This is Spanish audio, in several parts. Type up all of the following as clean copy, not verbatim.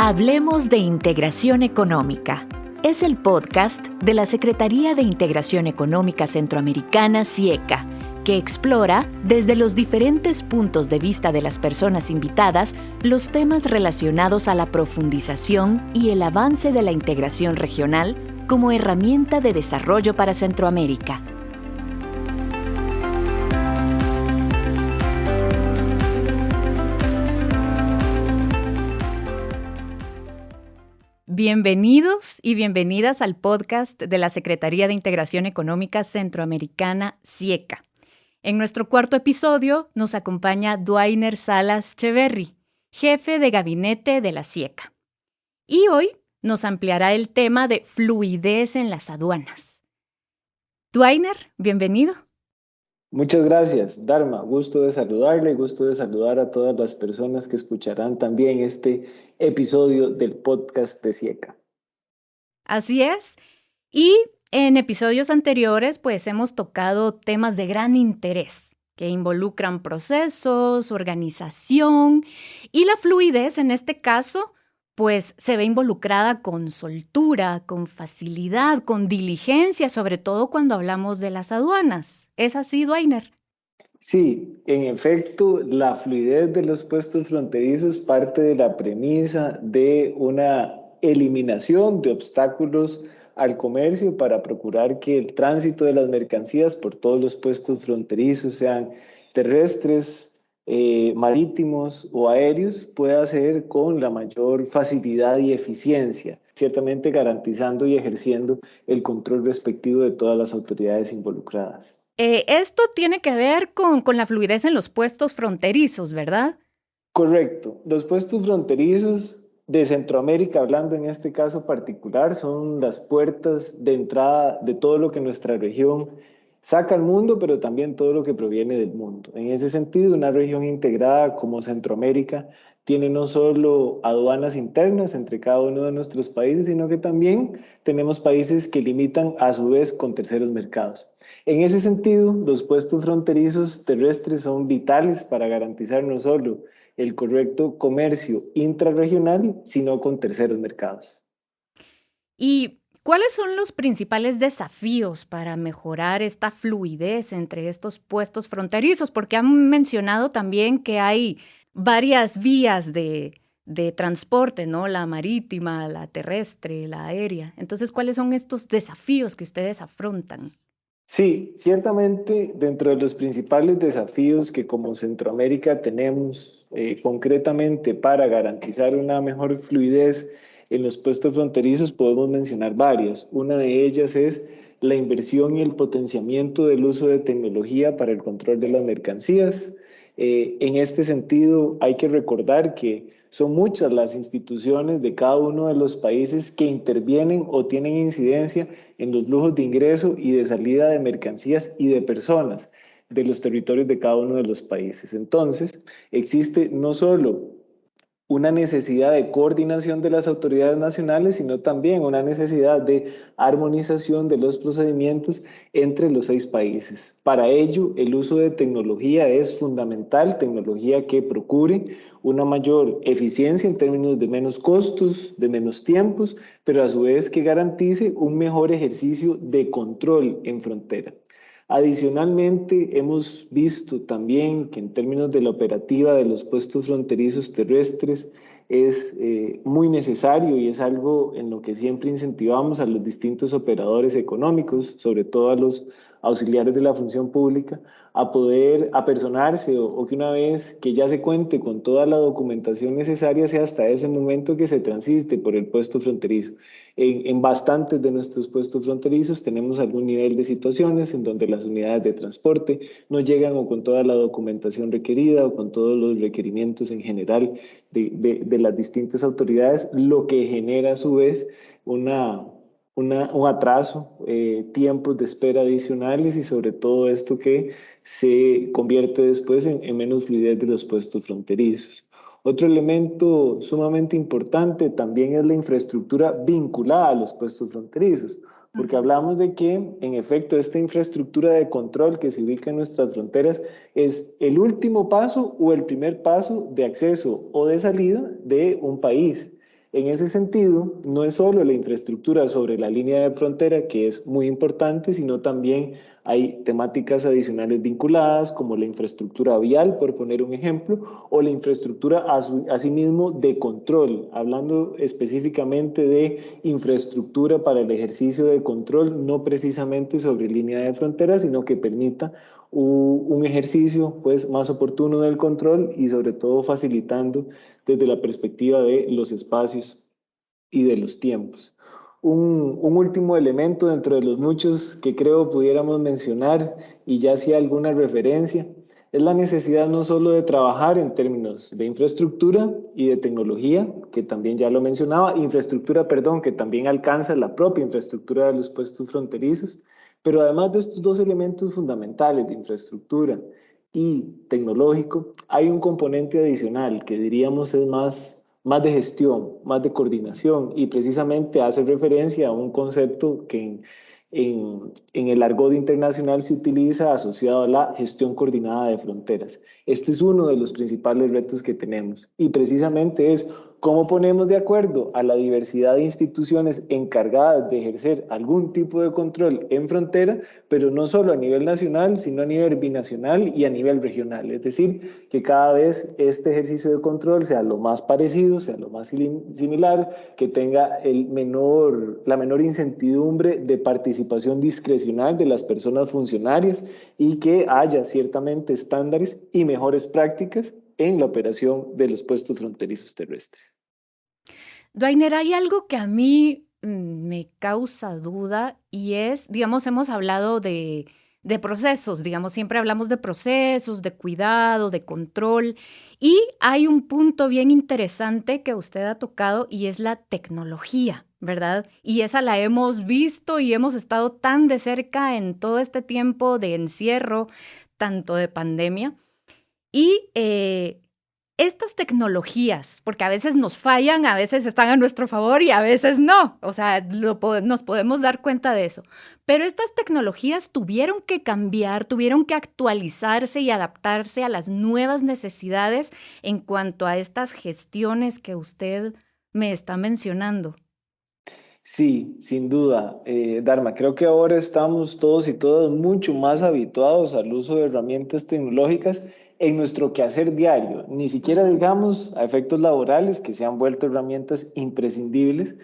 Hablemos de Integración Económica. Es el podcast de la Secretaría de Integración Económica Centroamericana, SIECA, que explora, desde los diferentes puntos de vista de las personas invitadas, los temas relacionados a la profundización y el avance de la integración regional como herramienta de desarrollo para Centroamérica. Bienvenidos y bienvenidas al podcast de la Secretaría de Integración Económica Centroamericana, SIECA. En nuestro cuarto episodio nos acompaña Dwainer Salas Cheverry, jefe de gabinete de la SIECA. Y hoy nos ampliará el tema de fluidez en las aduanas. Dwainer, bienvenido. Muchas gracias, Dharma. Gusto de saludarle, gusto de saludar a todas las personas que escucharán también este episodio del podcast de SIECA. Así es. Y en episodios anteriores, pues hemos tocado temas de gran interés que involucran procesos, organización y la fluidez en este caso, pues se ve involucrada con soltura, con facilidad, con diligencia, sobre todo cuando hablamos de las aduanas. ¿Es así, Dwainer? Sí, en efecto, la fluidez de los puestos fronterizos parte de la premisa de una eliminación de obstáculos al comercio para procurar que el tránsito de las mercancías por todos los puestos fronterizos, sean terrestres, marítimos o aéreos, pueda ser con la mayor facilidad y eficiencia, ciertamente garantizando y ejerciendo el control respectivo de todas las autoridades involucradas. Esto tiene que ver con la fluidez en los puestos fronterizos, ¿verdad? Correcto. Los puestos fronterizos de Centroamérica, hablando en este caso particular, son las puertas de entrada de todo lo que nuestra región saca al mundo, pero también todo lo que proviene del mundo. En ese sentido, una región integrada como Centroamérica tiene no solo aduanas internas entre cada uno de nuestros países, sino que también tenemos países que limitan a su vez con terceros mercados. En ese sentido, los puestos fronterizos terrestres son vitales para garantizar no solo el correcto comercio intrarregional, sino con terceros mercados. ¿Y cuáles son los principales desafíos para mejorar esta fluidez entre estos puestos fronterizos? Porque han mencionado también que hay varias vías de transporte, ¿no? La marítima, la terrestre, la aérea. Entonces, ¿cuáles son estos desafíos que ustedes afrontan? Sí, ciertamente dentro de los principales desafíos que como Centroamérica tenemos concretamente para garantizar una mejor fluidez en los puestos fronterizos podemos mencionar varias. Una de ellas es la inversión y el potenciamiento del uso de tecnología para el control de las mercancías. En este sentido, hay que recordar que son muchas las instituciones de cada uno de los países que intervienen o tienen incidencia en los flujos de ingreso y de salida de mercancías y de personas de los territorios de cada uno de los países. Entonces, existe no solo una necesidad de coordinación de las autoridades nacionales, sino también una necesidad de armonización de los procedimientos entre los 6 países. Para ello, el uso de tecnología es fundamental, tecnología que procure una mayor eficiencia en términos de menos costos, de menos tiempos, pero a su vez que garantice un mejor ejercicio de control en frontera. Adicionalmente, hemos visto también que en términos de la operativa de los puestos fronterizos terrestres es muy necesario y es algo en lo que siempre incentivamos a los distintos operadores económicos, sobre todo a los auxiliares de la función pública, a poder apersonarse o que una vez que ya se cuente con toda la documentación necesaria sea hasta ese momento que se transite por el puesto fronterizo. En bastantes de nuestros puestos fronterizos tenemos algún nivel de situaciones en donde las unidades de transporte no llegan o con toda la documentación requerida o con todos los requerimientos en general de las distintas autoridades, lo que genera a su vez un atraso, tiempos de espera adicionales y sobre todo esto que se convierte después en menos fluidez de los puestos fronterizos. Otro elemento sumamente importante también es la infraestructura vinculada a los puestos fronterizos, porque hablamos de que, en efecto, esta infraestructura de control que se ubica en nuestras fronteras es el último paso o el primer paso de acceso o de salida de un país. En ese sentido, no es solo la infraestructura sobre la línea de frontera, que es muy importante, sino también hay temáticas adicionales vinculadas, como la infraestructura vial, por poner un ejemplo, o la infraestructura asimismo de control, hablando específicamente de infraestructura para el ejercicio de control, no precisamente sobre línea de frontera, sino que permita un ejercicio pues, más oportuno del control y sobre todo facilitando desde la perspectiva de los espacios y de los tiempos. Un último elemento dentro de los muchos que creo pudiéramos mencionar y ya hacía alguna referencia, es la necesidad no solo de trabajar en términos de infraestructura y de tecnología, que también ya lo mencionaba, infraestructura, perdón, que también alcanza la propia infraestructura de los puestos fronterizos, pero además de estos dos elementos fundamentales de infraestructura y tecnológico, hay un componente adicional que diríamos es más de gestión, más de coordinación y precisamente hace referencia a un concepto que en el argot internacional se utiliza asociado a la gestión coordinada de fronteras. Este es uno de los principales retos que tenemos y precisamente es cómo ponemos de acuerdo a la diversidad de instituciones encargadas de ejercer algún tipo de control en frontera, pero no solo a nivel nacional, sino a nivel binacional y a nivel regional. Es decir, que cada vez este ejercicio de control sea lo más parecido, sea lo más similar, que tenga la menor incertidumbre de participación discrecional de las personas funcionarias y que haya ciertamente estándares y mejores prácticas en la operación de los puestos fronterizos terrestres. Dwainer, hay algo que a mí me causa duda y es, digamos, hemos hablado de procesos, digamos, siempre hablamos de procesos, de cuidado, de control, y hay un punto bien interesante que usted ha tocado y es la tecnología, ¿verdad? Y esa la hemos visto y hemos estado tan de cerca en todo este tiempo de encierro, tanto de pandemia. Y estas tecnologías, porque a veces nos fallan, a veces están a nuestro favor y a veces no, o sea, nos podemos dar cuenta de eso. Pero estas tecnologías tuvieron que cambiar, tuvieron que actualizarse y adaptarse a las nuevas necesidades en cuanto a estas gestiones que usted me está mencionando. Sí, sin duda, Dharma, creo que ahora estamos todos y todas mucho más habituados al uso de herramientas tecnológicas en nuestro quehacer diario, ni siquiera digamos a efectos laborales que se han vuelto herramientas imprescindibles,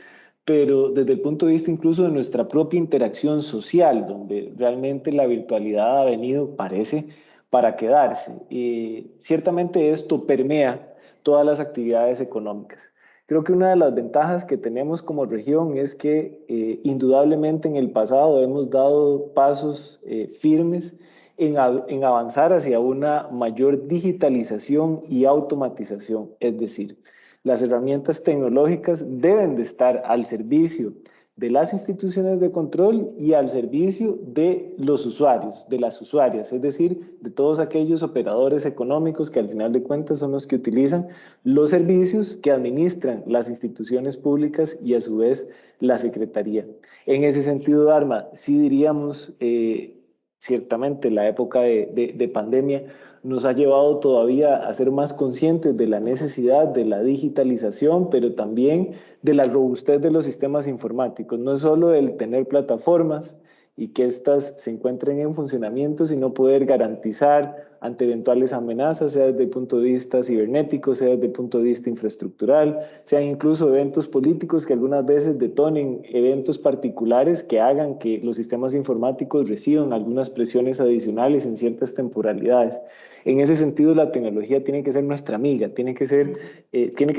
pero desde el punto de vista incluso de nuestra propia interacción social, donde realmente la virtualidad ha venido, parece, para quedarse. Y ciertamente esto permea todas las actividades económicas. Creo que una de las ventajas que tenemos como región es que indudablemente en el pasado hemos dado pasos firmes en avanzar hacia una mayor digitalización y automatización. Es decir, las herramientas tecnológicas deben de estar al servicio de las instituciones de control y al servicio de los usuarios, de las usuarias, es decir, de todos aquellos operadores económicos que al final de cuentas son los que utilizan los servicios que administran las instituciones públicas y a su vez la Secretaría. En ese sentido, Dharma, sí diríamos, ciertamente la época de pandemia nos ha llevado todavía a ser más conscientes de la necesidad de la digitalización, pero también de la robustez de los sistemas informáticos. No es solo el tener plataformas y que éstas se encuentren en funcionamiento, sino poder garantizar ante eventuales amenazas, sea desde el punto de vista cibernético, sea desde el punto de vista infraestructural, sean incluso eventos políticos que algunas veces detonen eventos particulares que hagan que los sistemas informáticos reciban algunas presiones adicionales en ciertas temporalidades. En ese sentido, la tecnología tiene que ser nuestra amiga, tiene que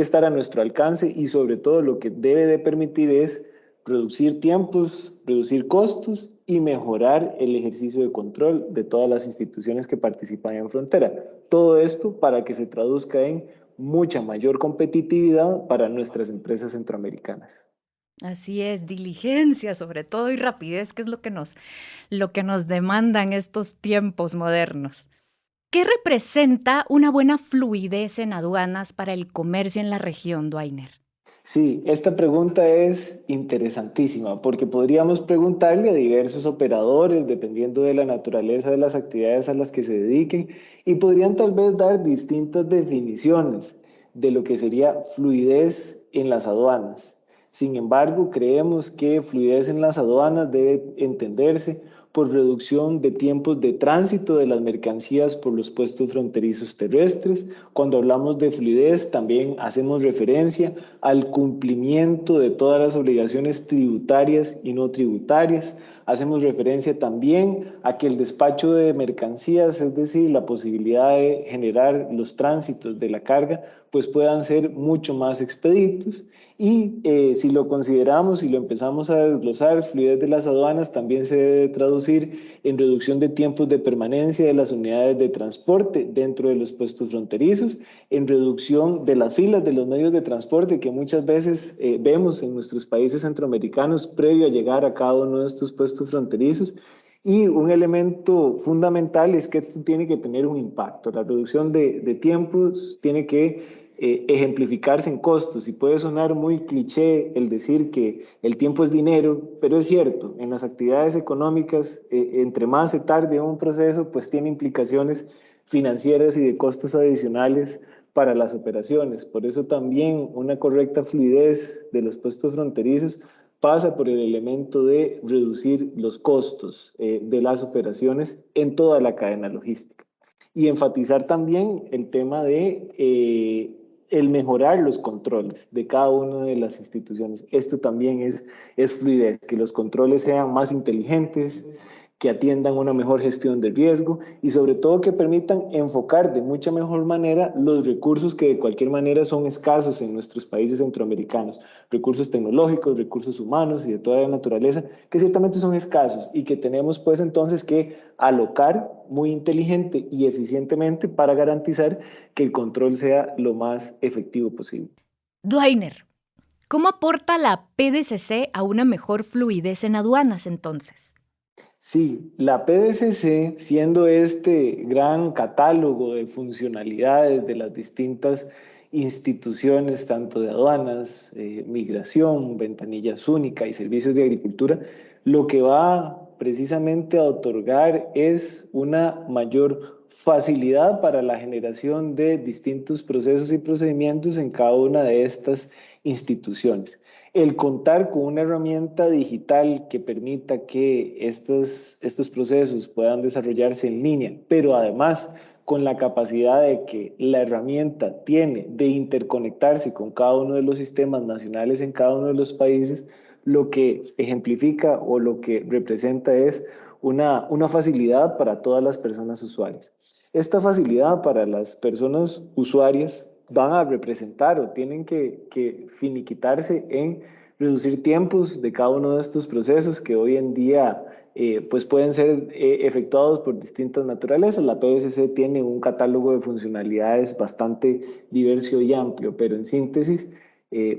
estar a nuestro alcance y sobre todo lo que debe de permitir es reducir tiempos, reducir costos y mejorar el ejercicio de control de todas las instituciones que participan en frontera. Todo esto para que se traduzca en mucha mayor competitividad para nuestras empresas centroamericanas. Así es, diligencia sobre todo y rapidez, que es lo que nos demandan estos tiempos modernos. ¿Qué representa una buena fluidez en aduanas para el comercio en la región, Dwainer? Sí, esta pregunta es interesantísima porque podríamos preguntarle a diversos operadores dependiendo de la naturaleza de las actividades a las que se dediquen y podrían tal vez dar distintas definiciones de lo que sería fluidez en las aduanas. Sin embargo, creemos que fluidez en las aduanas debe entenderse por reducción de tiempos de tránsito de las mercancías por los puestos fronterizos terrestres. Cuando hablamos de fluidez, también hacemos referencia al cumplimiento de todas las obligaciones tributarias y no tributarias. Hacemos referencia también a que el despacho de mercancías, es decir, la posibilidad de generar los tránsitos de la carga, pues puedan ser mucho más expeditos. Y si lo consideramos y lo empezamos a desglosar, fluidez de las aduanas también se debe traducir en reducción de tiempos de permanencia de las unidades de transporte dentro de los puestos fronterizos, en reducción de las filas de los medios de transporte que muchas veces vemos en nuestros países centroamericanos previo a llegar a cada uno de estos puestos fronterizos. Y un elemento fundamental es que esto tiene que tener un impacto. La reducción de tiempos tiene que ejemplificarse en costos, y puede sonar muy cliché el decir que el tiempo es dinero, pero es cierto, en las actividades económicas, entre más se tarde un proceso, pues tiene implicaciones financieras y de costos adicionales para las operaciones. Por eso también una correcta fluidez de los puestos fronterizos pasa por el elemento de reducir los costos de las operaciones en toda la cadena logística. Y enfatizar también el tema de el mejorar los controles de cada una de las instituciones. Esto también es fluidez, que los controles sean más inteligentes, que atiendan una mejor gestión del riesgo y sobre todo que permitan enfocar de mucha mejor manera los recursos que de cualquier manera son escasos en nuestros países centroamericanos, recursos tecnológicos, recursos humanos y de toda la naturaleza, que ciertamente son escasos y que tenemos pues entonces que alocar muy inteligente y eficientemente para garantizar que el control sea lo más efectivo posible. Duainer, ¿cómo aporta la PDCC a una mejor fluidez en aduanas entonces? Sí, la PDCC, siendo este gran catálogo de funcionalidades de las distintas instituciones, tanto de aduanas, migración, ventanillas únicas y servicios de agricultura, lo que va precisamente a otorgar es una mayor facilidad para la generación de distintos procesos y procedimientos en cada una de estas instituciones. El contar con una herramienta digital que permita que estos procesos puedan desarrollarse en línea, pero además con la capacidad de que la herramienta tiene de interconectarse con cada uno de los sistemas nacionales en cada uno de los países, lo que ejemplifica o lo que representa es una facilidad para todas las personas usuarias. Esta facilidad para las personas usuarias van a representar o tienen que finiquitarse en reducir tiempos de cada uno de estos procesos que hoy en día pues pueden ser efectuados por distintas naturalezas. La PSC tiene un catálogo de funcionalidades bastante diverso y amplio, pero en síntesis,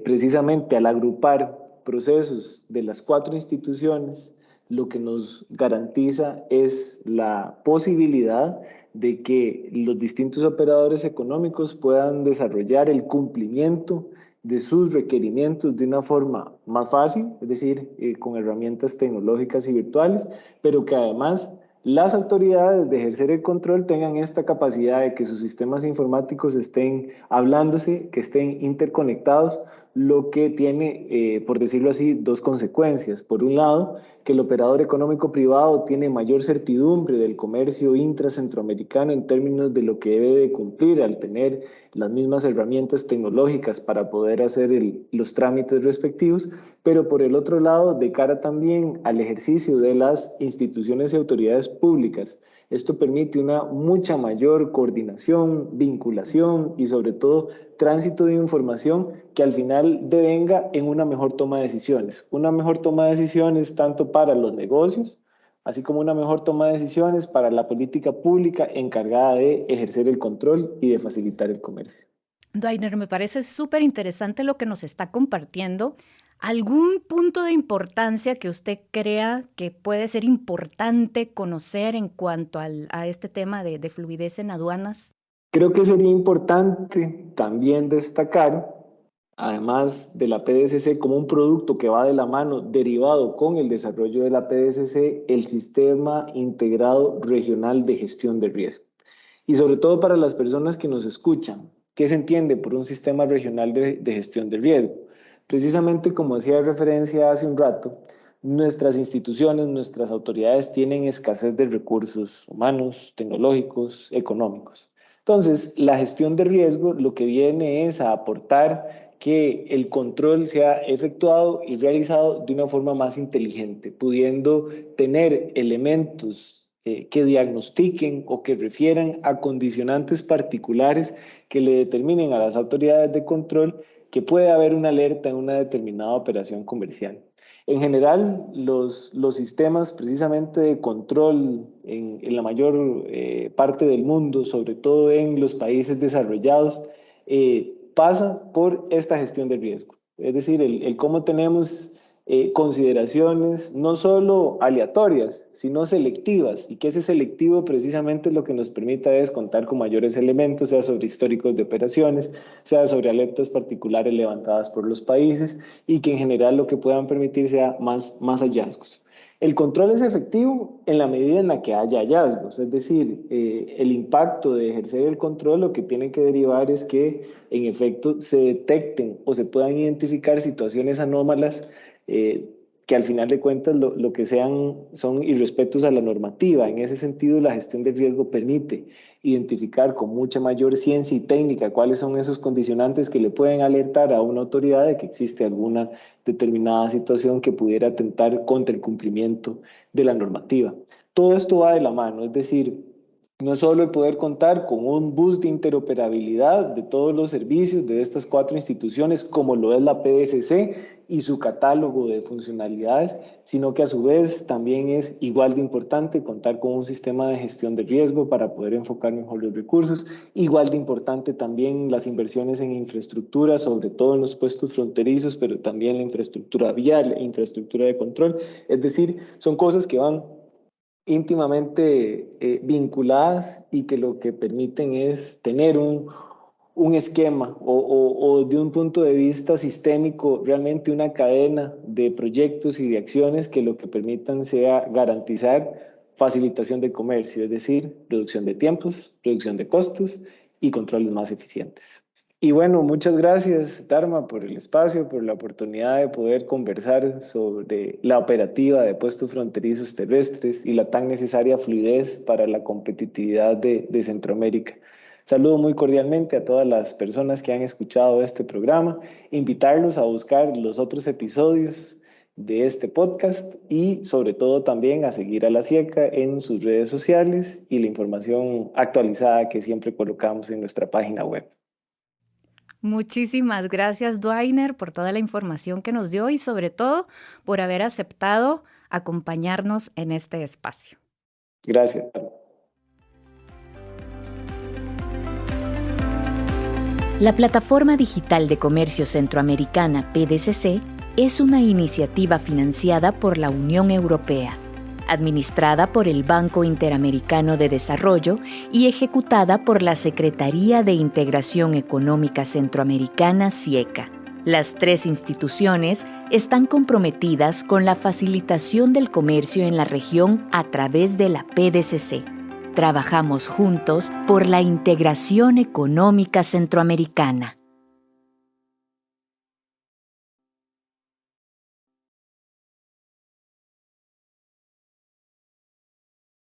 precisamente al agrupar procesos de las 4 instituciones, lo que nos garantiza es la posibilidad de que los distintos operadores económicos puedan desarrollar el cumplimiento de sus requerimientos de una forma más fácil, es decir, con herramientas tecnológicas y virtuales, pero que además las autoridades de ejercer el control tengan esta capacidad de que sus sistemas informáticos estén hablándose, que estén interconectados, lo que tiene, por decirlo así, dos consecuencias. Por un lado, que el operador económico privado tiene mayor certidumbre del comercio intracentroamericano en términos de lo que debe de cumplir al tener las mismas herramientas tecnológicas para poder hacer los trámites respectivos, pero por el otro lado, de cara también al ejercicio de las instituciones y autoridades públicas. Esto permite una mucha mayor coordinación, vinculación y sobre todo tránsito de información que al final devenga en una mejor toma de decisiones. Una mejor toma de decisiones tanto para los negocios, así como una mejor toma de decisiones para la política pública encargada de ejercer el control y de facilitar el comercio. Duainer, me parece súper interesante lo que nos está compartiendo. ¿Algún punto de importancia que usted crea que puede ser importante conocer en cuanto a este tema de fluidez en aduanas? Creo que sería importante también destacar, además de la PDCC como un producto que va de la mano derivado con el desarrollo de la PDCC, el Sistema Integrado Regional de Gestión de Riesgo. Y sobre todo para las personas que nos escuchan, ¿Qué se entiende por un sistema regional de gestión de riesgo? Precisamente como hacía referencia hace un rato, nuestras instituciones, nuestras autoridades tienen escasez de recursos humanos, tecnológicos, económicos. Entonces, la gestión de riesgo lo que viene es a aportar que el control sea efectuado y realizado de una forma más inteligente, pudiendo tener elementos que diagnostiquen o que refieran a condicionantes particulares que le determinen a las autoridades de control que puede haber una alerta en una determinada operación comercial. En general, los sistemas precisamente de control en la mayor parte del mundo, sobre todo en los países desarrollados, pasa por esta gestión de riesgo. Es decir, el cómo tenemos consideraciones no solo aleatorias, sino selectivas, y que ese selectivo precisamente lo que nos permita es contar con mayores elementos, sea sobre históricos de operaciones, sea sobre alertas particulares levantadas por los países, y que en general lo que puedan permitir sea más hallazgos. El control es efectivo en la medida en la que haya hallazgos, es decir, el impacto de ejercer el control lo que tiene que derivar es que en efecto se detecten o se puedan identificar situaciones anómalas que al final de cuentas lo que sean son irrespetos a la normativa. En ese sentido, la gestión del riesgo permite identificar con mucha mayor ciencia y técnica cuáles son esos condicionantes que le pueden alertar a una autoridad de que existe alguna determinada situación que pudiera atentar contra el cumplimiento de la normativa. Todo esto va de la mano, es decir, no solo el poder contar con un bus de interoperabilidad de todos los servicios de estas 4 instituciones, como lo es la PDCC y su catálogo de funcionalidades, sino que a su vez también es igual de importante contar con un sistema de gestión de riesgo para poder enfocar mejor los recursos, igual de importante también las inversiones en infraestructura, sobre todo en los puestos fronterizos, pero también la infraestructura vial, infraestructura de control, es decir, son cosas que van íntimamente vinculadas y que lo que permiten es tener un esquema o de un punto de vista sistémico, realmente una cadena de proyectos y de acciones que lo que permitan sea garantizar facilitación de comercio, es decir, reducción de tiempos, reducción de costos y controles más eficientes. Y bueno, muchas gracias, Dharma, por el espacio, por la oportunidad de poder conversar sobre la operativa de puestos fronterizos terrestres y la tan necesaria fluidez para la competitividad de Centroamérica. Saludo muy cordialmente a todas las personas que han escuchado este programa, invitarlos a buscar los otros episodios de este podcast y sobre todo también a seguir a La Sieca en sus redes sociales y la información actualizada que siempre colocamos en nuestra página web. Muchísimas gracias, Dwainer, por toda la información que nos dio y sobre todo por haber aceptado acompañarnos en este espacio. Gracias. La Plataforma Digital de Comercio Centroamericana, PDCC, es una iniciativa financiada por la Unión Europea, administrada por el Banco Interamericano de Desarrollo y ejecutada por la Secretaría de Integración Económica Centroamericana, SIECA. Las 3 instituciones están comprometidas con la facilitación del comercio en la región a través de la PDCC. Trabajamos juntos por la integración económica centroamericana.